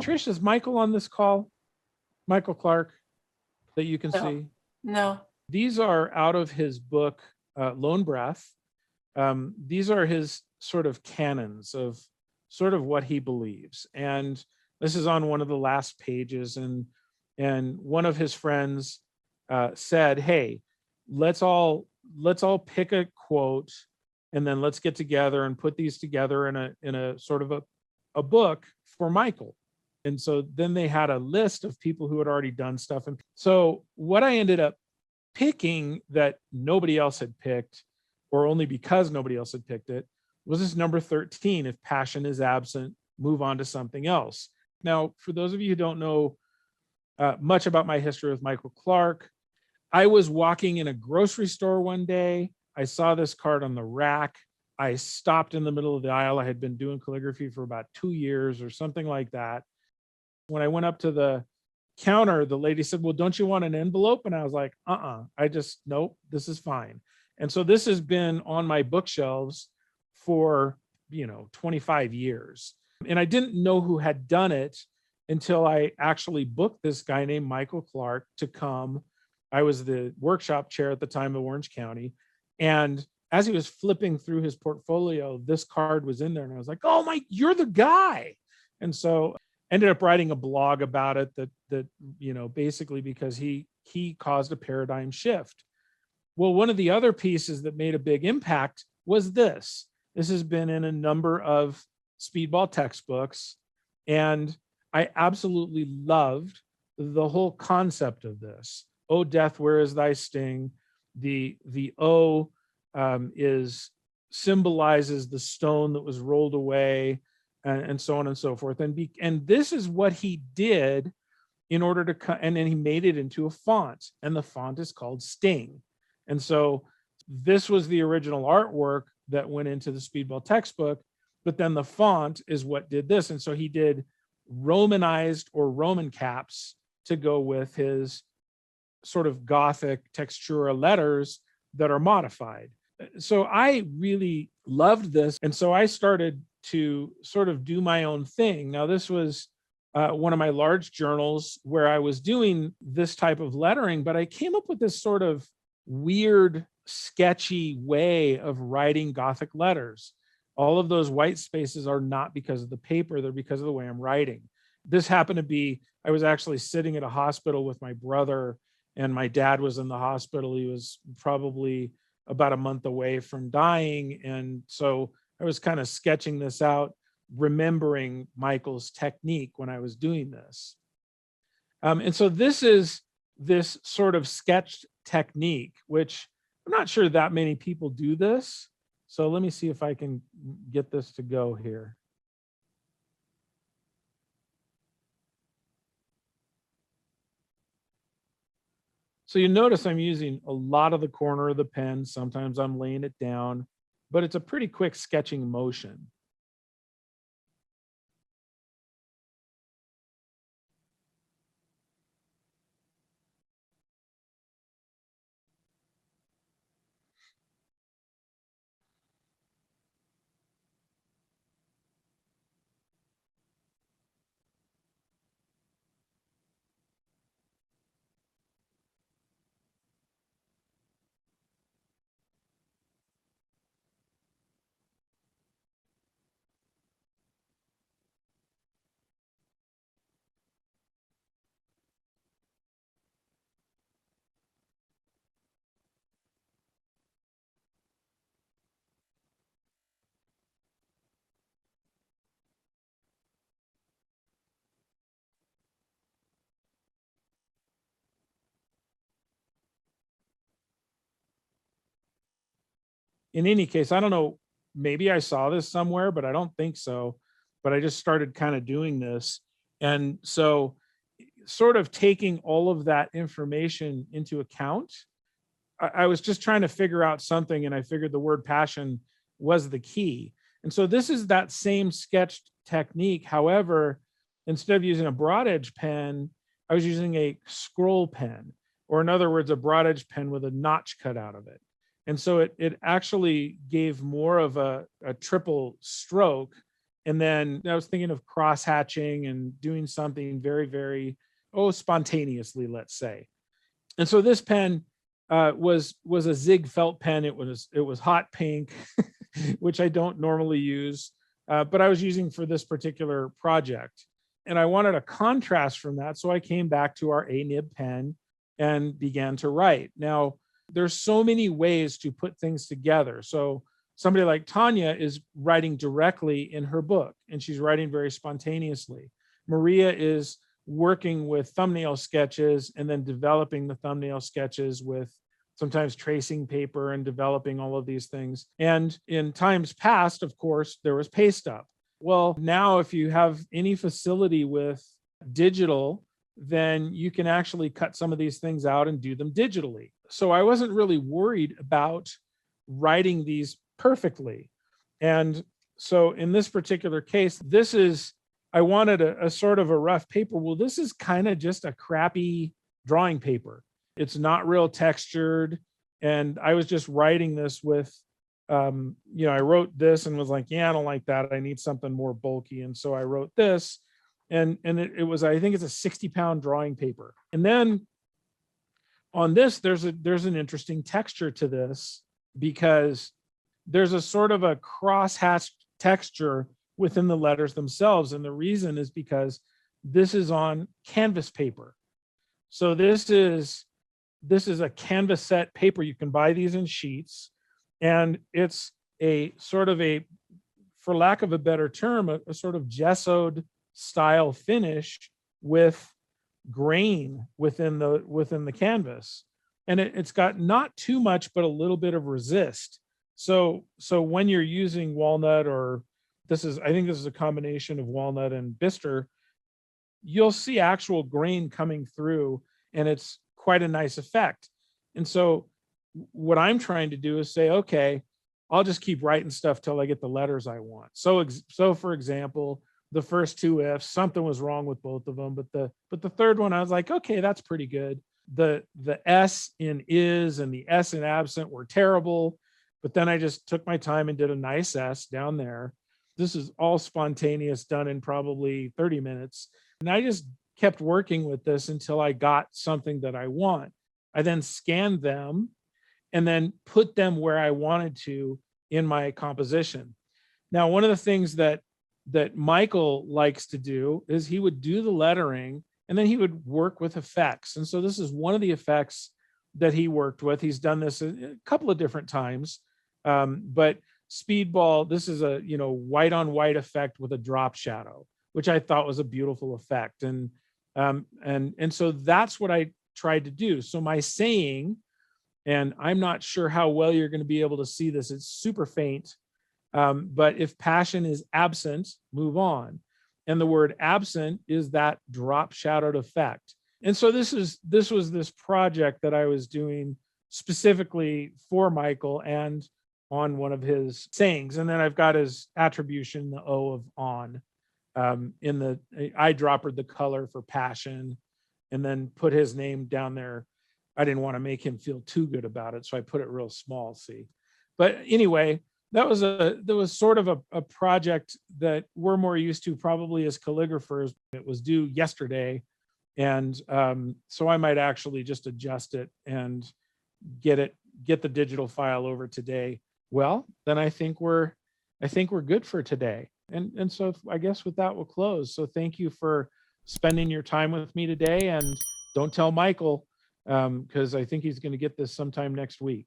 Trish, is Michael on this call? Michael Clark, that you can No. see? No. These are out of his book, Lone Breath. These are his sort of canons of sort of what he believes. And this is on one of the last pages. And one of his friends said, hey, let's all pick a quote, and then let's get together and put these together in a sort of a book for Michael. And so then they had a list of people who had already done stuff. And so what I ended up picking that nobody else had picked, or only because nobody else had picked it, was this number 13. If passion is absent, move on to something else. Now, for those of you who don't know much about my history with Michael Clark, I was walking in a grocery store one day. I saw this card on the rack. I stopped in the middle of the aisle. I had been doing calligraphy for about 2 years or something like that. When I went up to the counter, the lady said, well, don't you want an envelope? And I was like, nope, this is fine. And so this has been on my bookshelves for, 25 years. And I didn't know who had done it until I actually booked this guy named Michael Clark to come. I was the workshop chair at the time of Orange County. And as he was flipping through his portfolio, this card was in there. And I was like, oh my, you're the guy. And so ended up writing a blog about it that basically because he caused a paradigm shift. Well, one of the other pieces that made a big impact was this. This has been in a number of speedball textbooks, and I absolutely loved the whole concept of this. Oh, death, where is thy sting? The O is symbolizes the stone that was rolled away, and so on and so forth. And this is what he did in order to, and then he made it into a font, and the font is called Sting. And so this was the original artwork that went into the speedball textbook, but then the font is what did this. And so he did Romanized or Roman caps to go with his sort of Gothic textura letters that are modified. So I really loved this. And so I started to sort of do my own thing. Now, this was one of my large journals where I was doing this type of lettering, but I came up with this sort of weird, sketchy way of writing Gothic letters. All of those white spaces are not because of the paper, they're because of the way I'm writing. This happened to be, I was actually sitting at a hospital with my brother, and my dad was in the hospital. He was probably about a month away from dying. And so I was kind of sketching this out, remembering Michael's technique when I was doing this. And so this is this sort of sketched technique, which I'm not sure that many people do this. So let me see if I can get this to go here. So you notice I'm using a lot of the corner of the pen. Sometimes I'm laying it down, but it's a pretty quick sketching motion. In any case, I don't know, maybe I saw this somewhere, but I don't think so. But I just started kind of doing this. And so sort of taking all of that information into account, I was just trying to figure out something, and I figured the word passion was the key. And so this is that same sketched technique. However, instead of using a broad edge pen, I was using a scroll pen, or in other words, a broad edge pen with a notch cut out of it. And so it actually gave more of a triple stroke And then I was thinking of cross hatching and doing something very, very, spontaneously, let's say. And so this pen was a Zig felt pen. It was hot pink, which I don't normally use, but I was using for this particular project. And I wanted a contrast from that, so I came back to our A nib pen and began to write. Now, there's so many ways to put things together. So somebody like Tanya is writing directly in her book, and she's writing very spontaneously. Maria is working with thumbnail sketches and then developing the thumbnail sketches with sometimes tracing paper and developing all of these things. And in times past, of course, there was paste up. Well, now if you have any facility with digital, then you can actually cut some of these things out and do them digitally. So I wasn't really worried about writing these perfectly. And so in this particular case, I wanted a sort of a rough paper. Well, this is kind of just a crappy drawing paper. It's not real textured. And I was just writing this with, I wrote this and was like, yeah, I don't like that. I need something more bulky. And so I wrote this. And it was, I think it's a 60-pound drawing paper. And then on this, there's an interesting texture to this, because there's a sort of a cross-hatched texture within the letters themselves. And the reason is because this is on canvas paper. So this is a canvas set paper. You can buy these in sheets, and it's a sort of a, for lack of a better term, a sort of gessoed style finish with grain within the canvas. And it's got not too much, but a little bit of resist. So when you're using walnut, or I think this is a combination of walnut and Bister, you'll see actual grain coming through, and it's quite a nice effect. And so what I'm trying to do is say, okay, I'll just keep writing stuff till I get the letters I want. So for example, the first two ifs, something was wrong with both of them, but the third one, I was like, okay, that's pretty good. The S in is and the S in absent were terrible, but then I just took my time and did a nice S down there. This is all spontaneous, done in probably 30 minutes. And I just kept working with this until I got something that I want. I then scanned them and then put them where I wanted to in my composition. Now, one of the things that Michael likes to do is he would do the lettering and then he would work with effects. And so this is one of the effects that he worked with. He's done this a couple of different times, but Speedball, this is a white on white effect with a drop shadow, which I thought was a beautiful effect. And so that's what I tried to do. So my saying, and I'm not sure how well you're going to be able to see this, it's super faint, but if passion is absent, move on. And the word absent is that drop shadowed effect. And so this was this project that I was doing specifically for Michael and on one of his sayings. And then I've got his attribution, the O of on, in the eyedroppered the color for passion, and then put his name down there. I didn't want to make him feel too good about it, so I put it real small, see. But anyway, that was sort of a project that we're more used to probably as calligraphers. It was due yesterday, and so I might actually just adjust it and get the digital file over today. Well, then I think we're good for today. And so I guess with that, we'll close. So thank you for spending your time with me today, and don't tell Michael, because I think he's going to get this sometime next week.